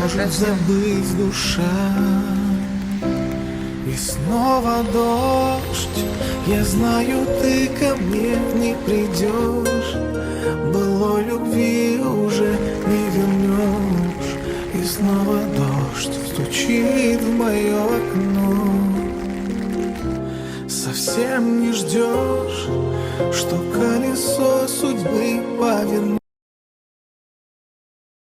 может забыть душа. И снова дождь, я знаю, ты ко мне не придешь. Былой любви уже не вернешь. И снова дождь стучит в мое окно. Совсем не ждешь, что колесо судьбы повернет.